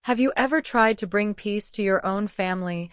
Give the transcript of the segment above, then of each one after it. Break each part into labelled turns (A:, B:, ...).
A: Have you ever tried to bring peace to your own family,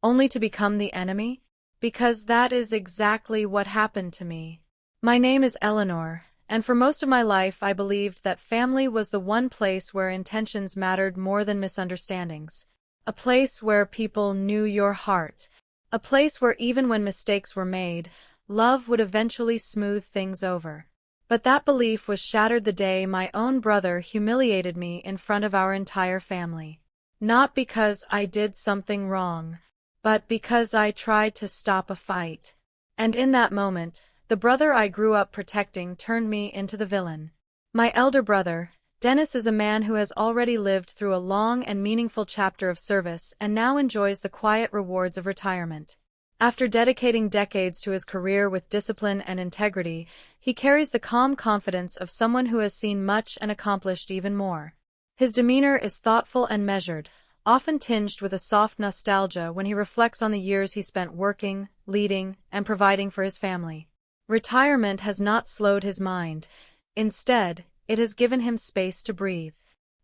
A: only to become the enemy? Because that is exactly what happened to me. My name is Eleanor, and for most of my life I believed that family was the one place where intentions mattered more than misunderstandings. A place where people knew your heart. A place where even when mistakes were made, love would eventually smooth things over. But that belief was shattered the day my own brother humiliated me in front of our entire family. Not because I did something wrong, but because I tried to stop a fight. And in that moment, the brother I grew up protecting turned me into the villain. My elder brother, Dennis, is a man who has already lived through a long and meaningful chapter of service and now enjoys the quiet rewards of retirement. After dedicating decades to his career with discipline and integrity, he carries the calm confidence of someone who has seen much and accomplished even more. His demeanor is thoughtful and measured, often tinged with a soft nostalgia when he reflects on the years he spent working, leading, and providing for his family. Retirement has not slowed his mind. Instead, it has given him space to breathe.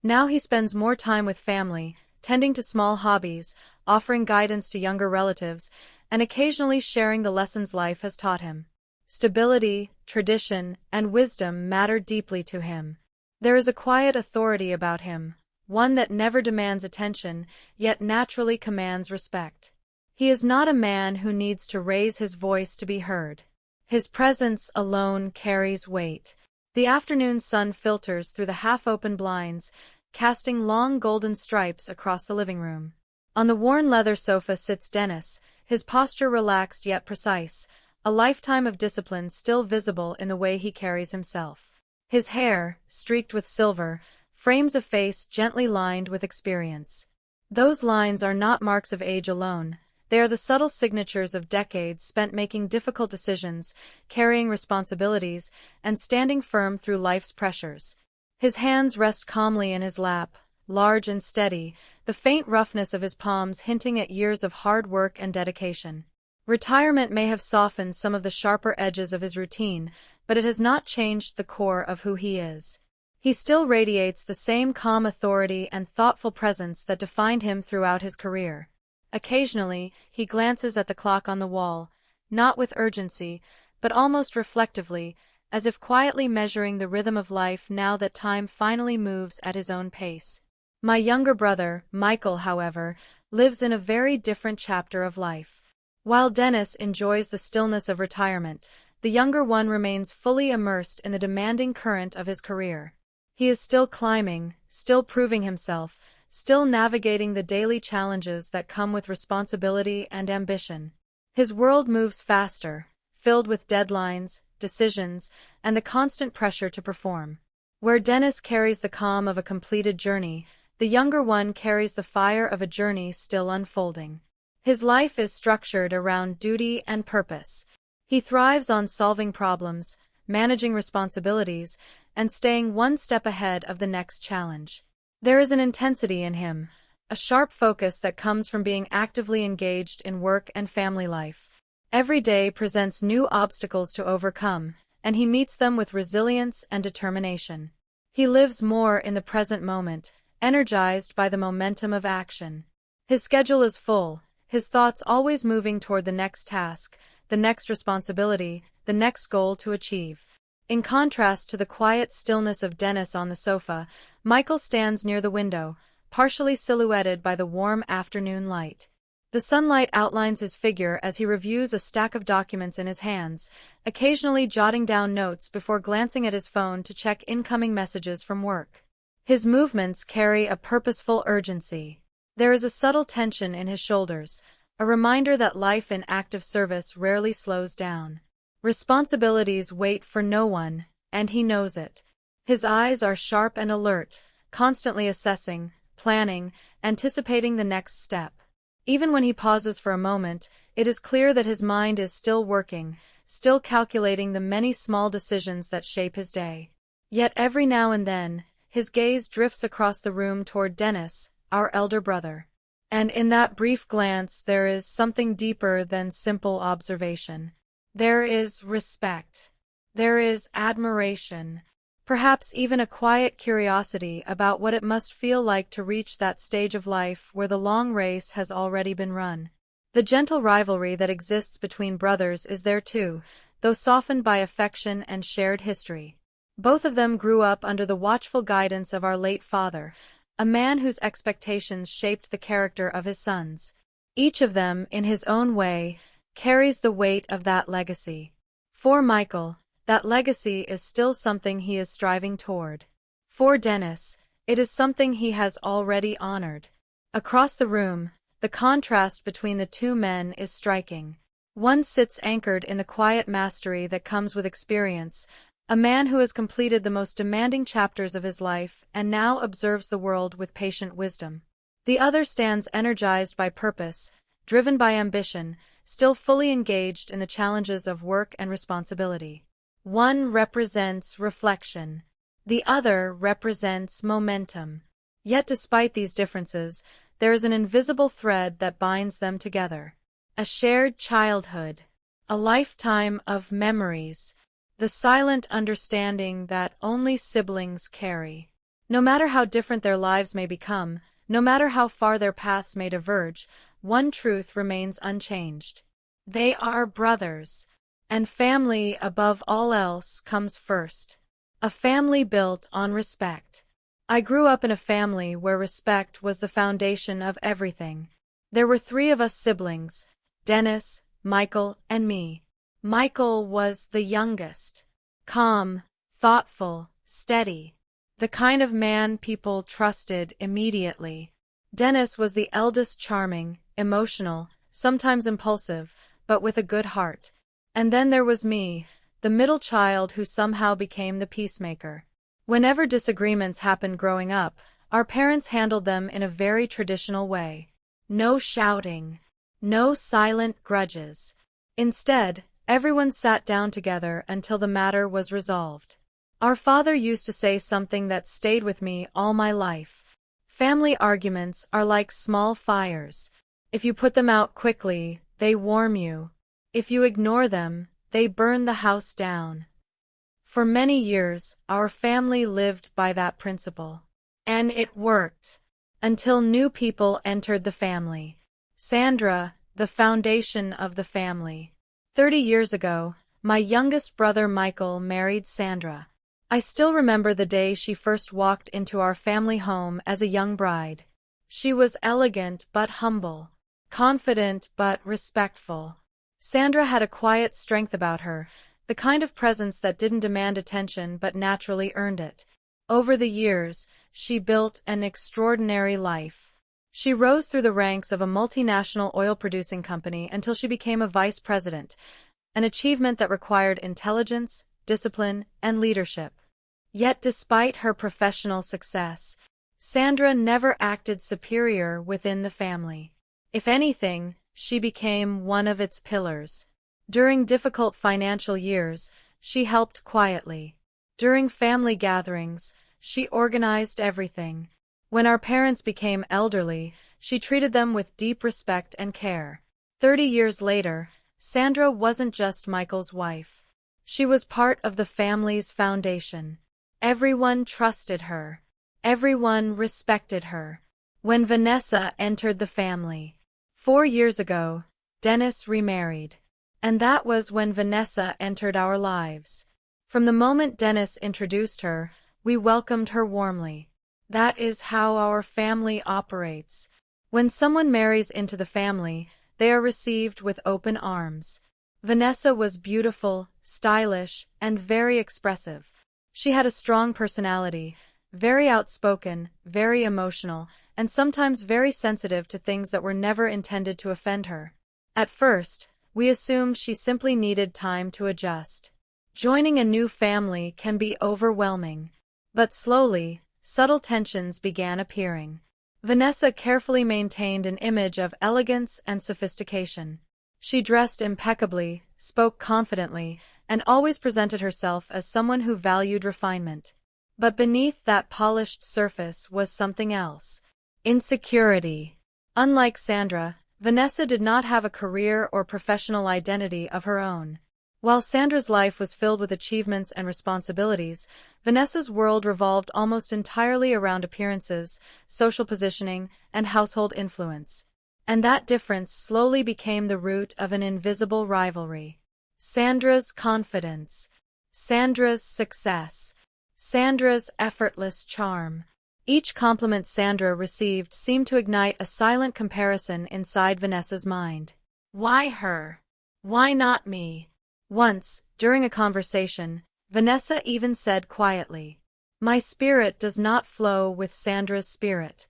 A: Now he spends more time with family, tending to small hobbies, offering guidance to younger relatives, and occasionally sharing the lessons life has taught him. Stability, tradition, and wisdom matter deeply to him. There is a quiet authority about him, one that never demands attention, yet naturally commands respect. He is not a man who needs to raise his voice to be heard. His presence alone carries weight. The afternoon sun filters through the half-open blinds, casting long golden stripes across the living room. On the worn leather sofa sits Dennis, his posture relaxed yet precise, a lifetime of discipline still visible in the way he carries himself. His hair, streaked with silver, frames a face gently lined with experience. Those lines are not marks of age alone. They are the subtle signatures of decades spent making difficult decisions, carrying responsibilities, and standing firm through life's pressures. His hands rest calmly in his lap, large and steady, the faint roughness of his palms hinting at years of hard work and dedication. Retirement may have softened some of the sharper edges of his routine, but it has not changed the core of who he is. He still radiates the same calm authority and thoughtful presence that defined him throughout his career. Occasionally, he glances at the clock on the wall, not with urgency, but almost reflectively, as if quietly measuring the rhythm of life now that time finally moves at his own pace. My younger brother, Michael, however, lives in a very different chapter of life. While Dennis enjoys the stillness of retirement, the younger one remains fully immersed in the demanding current of his career. He is still climbing, still proving himself, still navigating the daily challenges that come with responsibility and ambition. His world moves faster, filled with deadlines, decisions, and the constant pressure to perform. Where Dennis carries the calm of a completed journey, the younger one carries the fire of a journey still unfolding. His life is structured around duty and purpose. He thrives on solving problems, managing responsibilities, and staying one step ahead of the next challenge. There is an intensity in him, a sharp focus that comes from being actively engaged in work and family life. Every day presents new obstacles to overcome, and he meets them with resilience and determination. He lives more in the present moment, energized by the momentum of action. His schedule is full, his thoughts always moving toward the next task, the next responsibility, the next goal to achieve. In contrast to the quiet stillness of Dennis on the sofa, Michael stands near the window, partially silhouetted by the warm afternoon light. The sunlight outlines his figure as he reviews a stack of documents in his hands, occasionally jotting down notes before glancing at his phone to check incoming messages from work. His movements carry a purposeful urgency. There is a subtle tension in his shoulders, a reminder that life in active service rarely slows down. Responsibilities wait for no one, and he knows it. His eyes are sharp and alert, constantly assessing, planning, anticipating the next step. Even when he pauses for a moment, it is clear that his mind is still working, still calculating the many small decisions that shape his day. Yet every now and then, his gaze drifts across the room toward Dennis, our elder brother. And in that brief glance there is something deeper than simple observation. There is respect. There is admiration. Perhaps even a quiet curiosity about what it must feel like to reach that stage of life where the long race has already been run. The gentle rivalry that exists between brothers is there too, though softened by affection and shared history. Both of them grew up under the watchful guidance of our late father, a man whose expectations shaped the character of his sons. Each of them, in his own way, carries the weight of that legacy. For Michael, that legacy is still something he is striving toward. For Dennis, it is something he has already honored. Across the room, the contrast between the two men is striking. One sits anchored in the quiet mastery that comes with experience, a man who has completed the most demanding chapters of his life and now observes the world with patient wisdom. The other stands energized by purpose, driven by ambition, still fully engaged in the challenges of work and responsibility. One represents reflection. The other represents momentum. Yet despite these differences, there is an invisible thread that binds them together. A shared childhood. A lifetime of memories. The silent understanding that only siblings carry. No matter how different their lives may become, no matter how far their paths may diverge, one truth remains unchanged. They are brothers. And family, above all else, comes first. A family built on respect. I grew up in a family where respect was the foundation of everything. There were 3 of us siblings, Dennis, Michael, and me. Michael was the youngest. Calm, thoughtful, steady. The kind of man people trusted immediately. Dennis was the eldest, charming, emotional, sometimes impulsive, but with a good heart. And then there was me, the middle child who somehow became the peacemaker. Whenever disagreements happened growing up, our parents handled them in a very traditional way. No shouting. No silent grudges. Instead, everyone sat down together until the matter was resolved. Our father used to say something that stayed with me all my life. Family arguments are like small fires. If you put them out quickly, they warm you. If you ignore them, they burn the house down. For many years, our family lived by that principle. And it worked. Until new people entered the family. Sandra, the foundation of the family. 30 years ago, my youngest brother Michael married Sandra. I still remember the day she first walked into our family home as a young bride. She was elegant but humble, confident but respectful. Sandra had a quiet strength about her, the kind of presence that didn't demand attention but naturally earned it. Over the years, she built an extraordinary life. She rose through the ranks of a multinational oil-producing company until she became a vice president, an achievement that required intelligence, discipline, and leadership. Yet despite her professional success, Sandra never acted superior within the family. If anything, she became one of its pillars. During difficult financial years, she helped quietly. During family gatherings, she organized everything. When our parents became elderly, she treated them with deep respect and care. 30 years later, Sandra wasn't just Michael's wife. She was part of the family's foundation. Everyone trusted her. Everyone respected her. When Vanessa entered the family 4 years ago, Dennis remarried. And that was when Vanessa entered our lives. From the moment Dennis introduced her, we welcomed her warmly. That is how our family operates. When someone marries into the family, they are received with open arms. Vanessa was beautiful, stylish, and very expressive. She had a strong personality, very outspoken, very emotional, and sometimes very sensitive to things that were never intended to offend her. At first, we assumed she simply needed time to adjust. Joining a new family can be overwhelming. But slowly, subtle tensions began appearing. Vanessa carefully maintained an image of elegance and sophistication. She dressed impeccably, spoke confidently, and always presented herself as someone who valued refinement. But beneath that polished surface was something else. Insecurity. Unlike Sandra, Vanessa did not have a career or professional identity of her own. While Sandra's life was filled with achievements and responsibilities, Vanessa's world revolved almost entirely around appearances, social positioning, and household influence. And that difference slowly became the root of an invisible rivalry. Sandra's confidence, Sandra's success, Sandra's effortless charm. Each compliment Sandra received seemed to ignite a silent comparison inside Vanessa's mind. Why her? Why not me? Once, during a conversation, Vanessa even said quietly, "My spirit does not flow with Sandra's spirit."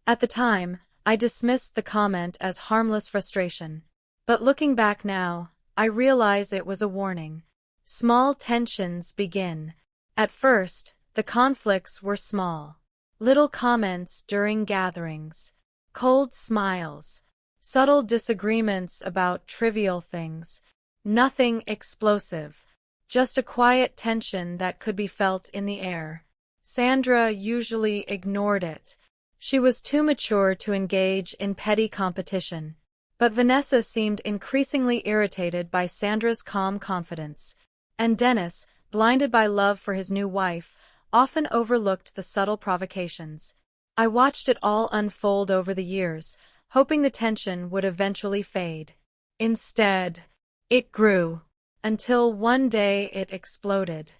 A: At the time, I dismissed the comment as harmless frustration. But looking back now, I realize it was a warning. Small tensions begin. At first, the conflicts were small. Little comments during gatherings, cold smiles, subtle disagreements about trivial things. Nothing explosive, just a quiet tension that could be felt in the air. Sandra usually ignored it. She was too mature to engage in petty competition. But Vanessa seemed increasingly irritated by Sandra's calm confidence. And Dennis, blinded by love for his new wife, often overlooked the subtle provocations. I watched it all unfold over the years, hoping the tension would eventually fade. Instead, it grew, until one day it exploded.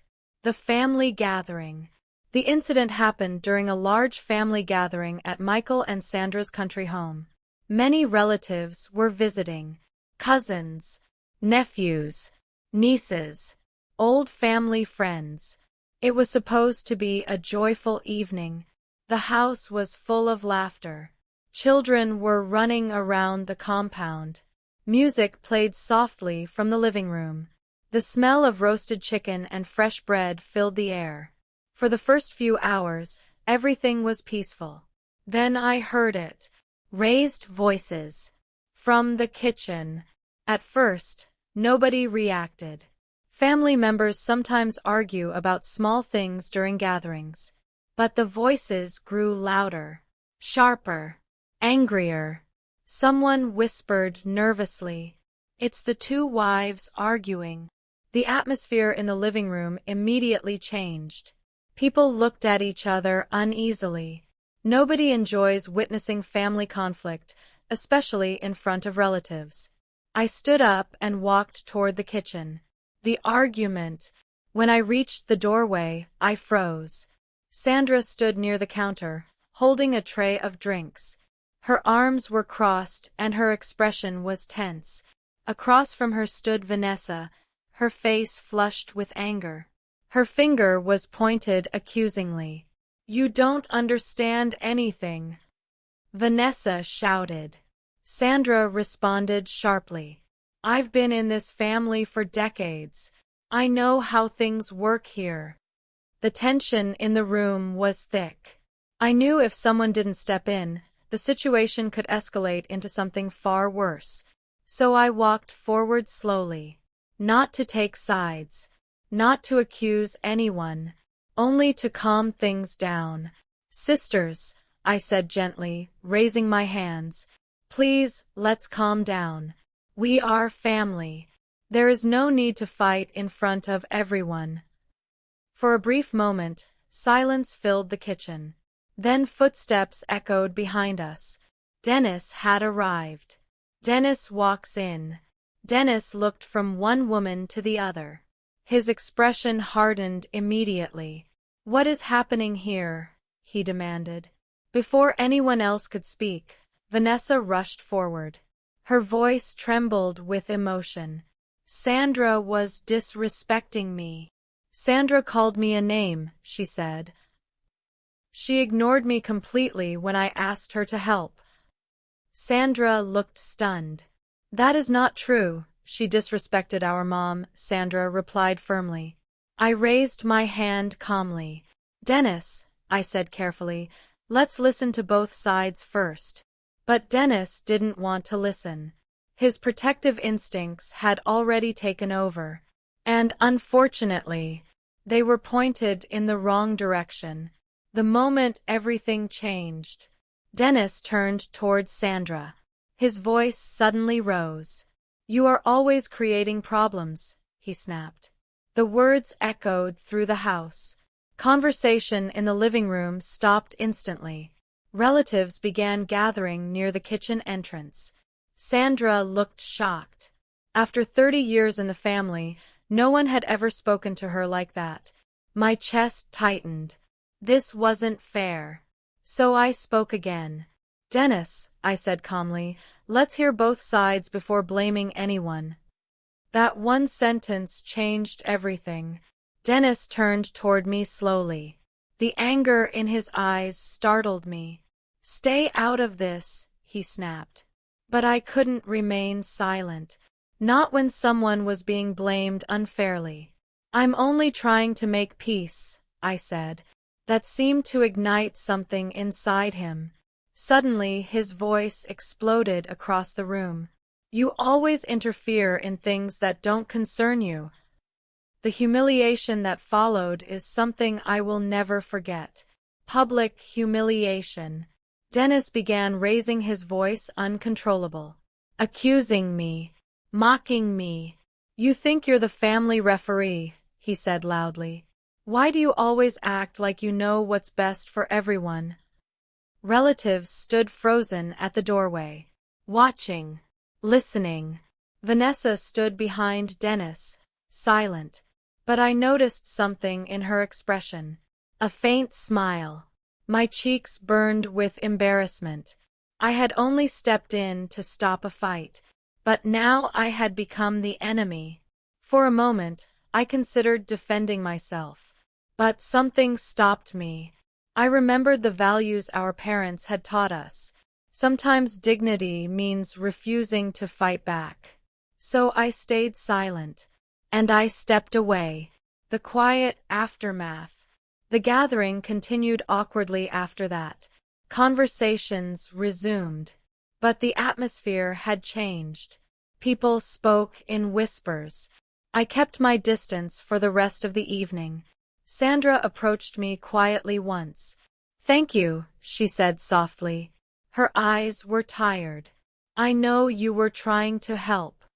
A: The family gathering. The incident happened during a large family gathering at Michael and Sandra's country home. Many relatives were visiting. Cousins, nephews, nieces, old family friends. It was supposed to be a joyful evening. The house was full of laughter. Children were running around the compound. Music played softly from the living room. The smell of roasted chicken and fresh bread filled the air. For the first few hours, everything was peaceful. Then I heard it. Raised voices. From the kitchen. At first, nobody reacted. Family members sometimes argue about small things during gatherings. But the voices grew louder, sharper, angrier. Someone whispered nervously, "It's the two wives arguing." The atmosphere in the living room immediately changed. People looked at each other uneasily. Nobody enjoys witnessing family conflict, especially in front of relatives. I stood up and walked toward the kitchen. The argument. When I reached the doorway, I froze. Sandra stood near the counter, holding a tray of drinks. Her arms were crossed and her expression was tense. Across from her stood Vanessa, her face flushed with anger. Her finger was pointed accusingly. "You don't understand anything," Vanessa shouted. Sandra responded sharply. "I've been in this family for decades. I know how things work here." The tension in the room was thick. I knew if someone didn't step in, the situation could escalate into something far worse. So I walked forward slowly. Not to take sides. Not to accuse anyone. Only to calm things down. "Sisters," I said gently, raising my hands. "Please, let's calm down. We are family. There is no need to fight in front of everyone." For a brief moment, silence filled the kitchen. Then footsteps echoed behind us. Dennis had arrived. Dennis walks in. Dennis looked from one woman to the other. His expression hardened immediately. "What is happening here?" he demanded. Before anyone else could speak, Vanessa rushed forward. Her voice trembled with emotion. "Sandra was disrespecting me. Sandra called me a name," she said. "She ignored me completely when I asked her to help." Sandra looked stunned. "That is not true. She disrespected our mom," Sandra replied firmly. I raised my hand calmly. "Dennis," I said carefully, "let's listen to both sides first." But Dennis didn't want to listen. His protective instincts had already taken over. And unfortunately, they were pointed in the wrong direction. The moment everything changed, Dennis turned towards Sandra. His voice suddenly rose. "You are always creating problems. he snapped. The words echoed through the house. Conversation in the living room stopped instantly. Relatives began gathering near the kitchen entrance. Sandra looked shocked. After 30 years in the family, no one had ever spoken to her like that. My chest tightened. This wasn't fair. So I spoke again. Dennis, I said calmly, let's hear both sides before blaming anyone. That one sentence changed everything. Dennis turned toward me slowly. The anger in his eyes startled me. Stay out of this, he snapped. But I couldn't remain silent. Not when someone was being blamed unfairly. I'm only trying to make peace, I said. That seemed to ignite something inside him. Suddenly, his voice exploded across the room. You always interfere in things that don't concern you. The humiliation that followed is something I will never forget. Public humiliation. Dennis began raising his voice uncontrollable. Accusing me. Mocking me. You think you're the family referee, he said loudly. Why do you always act like you know what's best for everyone? Relatives stood frozen at the doorway. Watching. Listening. Vanessa stood behind Dennis, silent. But I noticed something in her expression. A faint smile. My cheeks burned with embarrassment. I had only stepped in to stop a fight, but now I had become the enemy. For a moment, I considered defending myself. But something stopped me. I remembered the values our parents had taught us. Sometimes dignity means refusing to fight back. So I stayed silent. And I stepped away. The quiet aftermath. The gathering continued awkwardly after that. Conversations resumed. But the atmosphere had changed. People spoke in whispers. I kept my distance for the rest of the evening. Sandra approached me quietly once. Thank you, she said softly. Her eyes were tired. I know you were trying to help.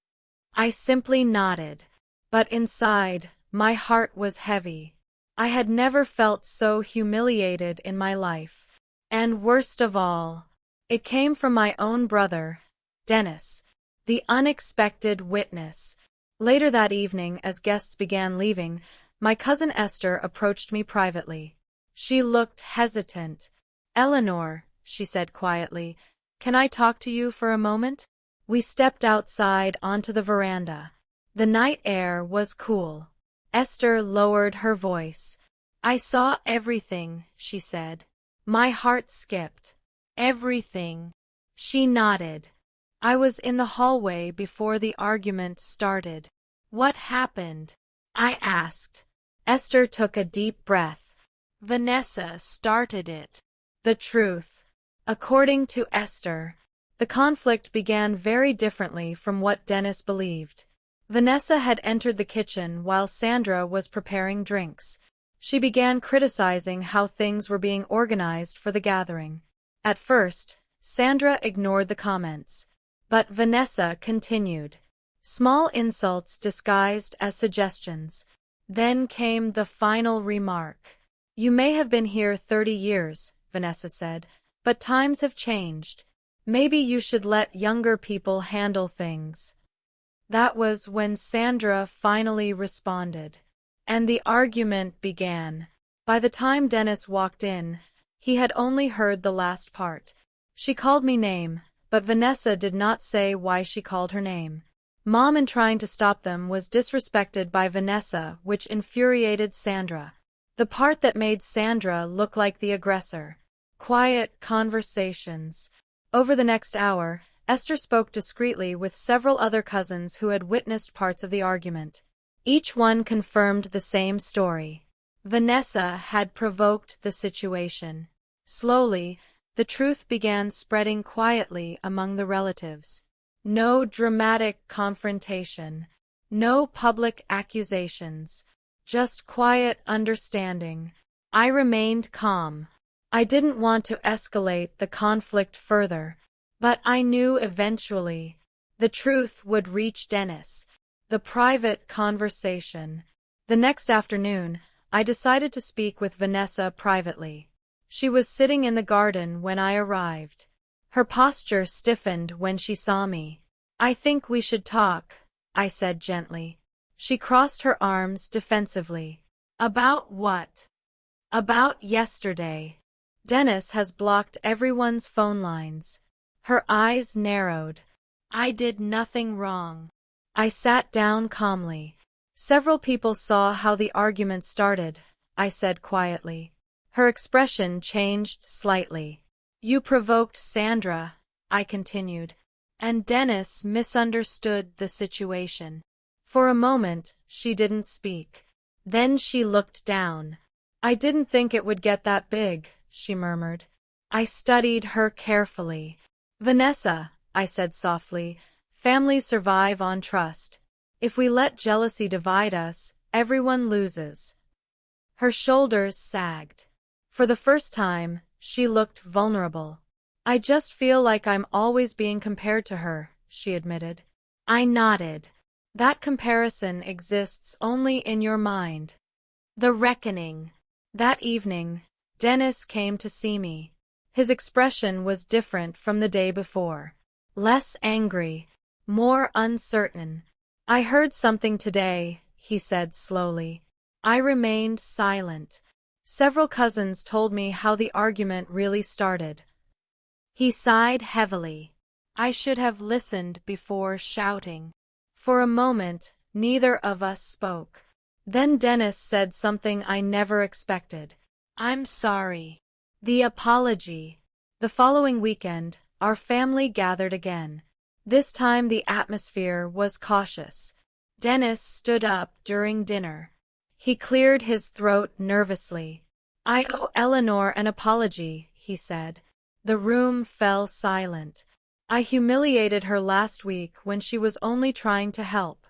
A: I simply nodded. But inside, my heart was heavy. I had never felt so humiliated in my life. And worst of all, it came from my own brother, Dennis, the unexpected witness. Later that evening, as guests began leaving, my cousin Esther approached me privately. She looked hesitant. Eleanor, she said quietly, can I talk to you for a moment? We stepped outside onto the veranda. The night air was cool. Esther lowered her voice. I saw everything, she said. My heart skipped. Everything. She nodded. I was in the hallway before the argument started. What happened? I asked. Esther took a deep breath. Vanessa started it. The truth. According to Esther, the conflict began very differently from what Dennis believed. Vanessa had entered the kitchen while Sandra was preparing drinks. She began criticizing how things were being organized for the gathering. At first, Sandra ignored the comments. But Vanessa continued. Small insults disguised as suggestions. Then came the final remark. You may have been here 30 years, Vanessa said, but times have changed. Maybe you should let younger people handle things. That was when Sandra finally responded. And the argument began. By the time Dennis walked in, he had only heard the last part. She called me name, but Vanessa did not say why she called her name. Mom, in trying to stop them, was disrespected by Vanessa, which infuriated Sandra. The part that made Sandra look like the aggressor. Quiet conversations. Over the next hour, Esther spoke discreetly with several other cousins who had witnessed parts of the argument. Each one confirmed the same story. Vanessa had provoked the situation. Slowly, the truth began spreading quietly among the relatives. No dramatic confrontation. No public accusations. Just quiet understanding. I remained calm. I didn't want to escalate the conflict further, but I knew eventually the truth would reach Dennis. The private conversation. The next afternoon, I decided to speak with Vanessa privately. She was sitting in the garden when I arrived. Her posture stiffened when she saw me. "I think we should talk," I said gently. She crossed her arms defensively. "About what?" "About yesterday. Dennis has blocked everyone's phone lines." Her eyes narrowed. "I did nothing wrong." I sat down calmly. "Several people saw how the argument started," I said quietly. Her expression changed slightly. "You provoked Sandra," I continued, "and Dennis misunderstood the situation." For a moment, she didn't speak. Then she looked down. "I didn't think it would get that big," she murmured. I studied her carefully. "Vanessa," I said softly, "families survive on trust. If we let jealousy divide us, everyone loses." Her shoulders sagged. For the first time, she looked vulnerable. "I just feel like I'm always being compared to her," she admitted. I nodded. "That comparison exists only in your mind." The reckoning. That evening, Dennis came to see me. His expression was different from the day before. Less angry, more uncertain. "I heard something today," he said slowly. I remained silent. "Several cousins told me how the argument really started." He sighed heavily. "I should have listened before shouting." For a moment, neither of us spoke. Then Dennis said something I never expected. "I'm sorry." The apology. The following weekend, our family gathered again. This time the atmosphere was cautious. Dennis stood up during dinner. He cleared his throat nervously. "I owe Eleanor an apology," he said. The room fell silent. "I humiliated her last week when she was only trying to help."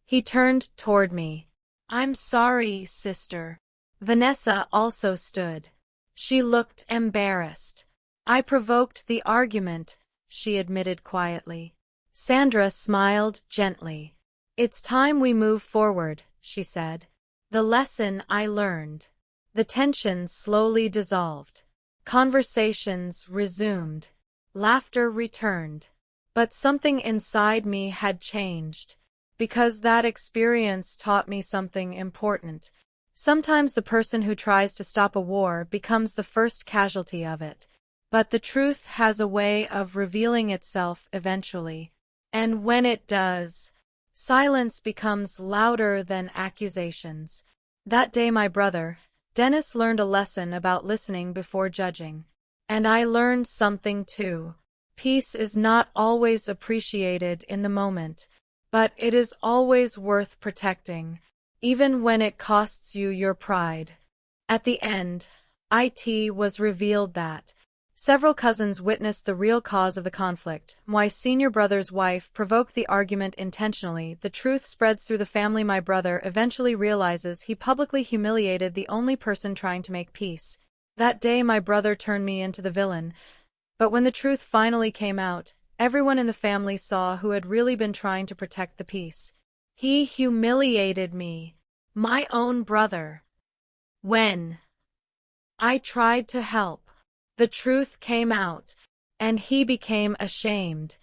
A: He turned toward me. "I'm sorry, sister." Vanessa also stood. She looked embarrassed. "I provoked the argument," she admitted quietly. Sandra smiled gently. "It's time we move forward," she said. "The lesson I learned." The tension slowly dissolved. Conversations resumed. Laughter returned. But something inside me had changed. Because that experience taught me something important. Sometimes the person who tries to stop a war becomes the first casualty of it. But the truth has a way of revealing itself eventually. And when it does, silence becomes louder than accusations. That day my brother, Dennis, learned a lesson about listening before judging. And I learned something too. Peace is not always appreciated in the moment, but it is always worth protecting, even when it costs you your pride. At the end, it was revealed that several cousins witnessed the real cause of the conflict. My senior brother's wife provoked the argument intentionally. The truth spreads through the family. My brother eventually realizes he publicly humiliated the only person trying to make peace. That day my brother turned me into the villain. But when the truth finally came out, everyone in the family saw who had really been trying to protect the peace. He humiliated me, my own brother. When I tried to help, the truth came out, and he became ashamed.